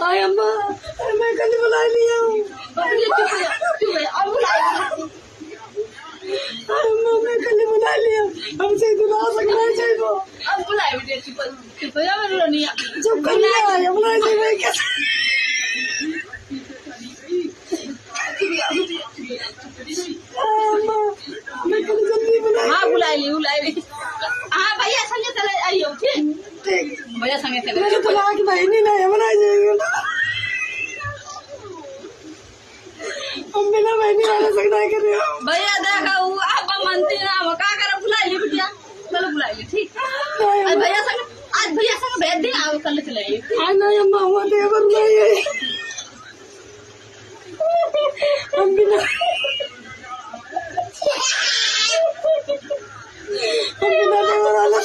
हाय अम्मा, मैं कल बुला लिया हूँ। हाय अम्मा, मैं कल बुला लिया, हमसे दुला सकना चाहिए वो। अब बुलाए बेटे चुप चुप जा मैं रोनी चुप कर लिया यमुना जी मैं क्या अम्मा, मैं कल जल्दी बुला। हाँ बुलाए ली हाँ भैया संगे चले आइयो ठीक भैया संगे चले मेरे तो लाख बहनी ना यमुना जी हम बिना बहनी वाला सकता है कर रहे हो भैया देखा वो आप मानते ना वो का कर बुलाए ली बिटिया चलो बुलाए ली ठीक आज भैया संग भेज दे आओ कल चले आइए हाँ ना अम्मा हुआ तो ये बन गई हम बिना वाला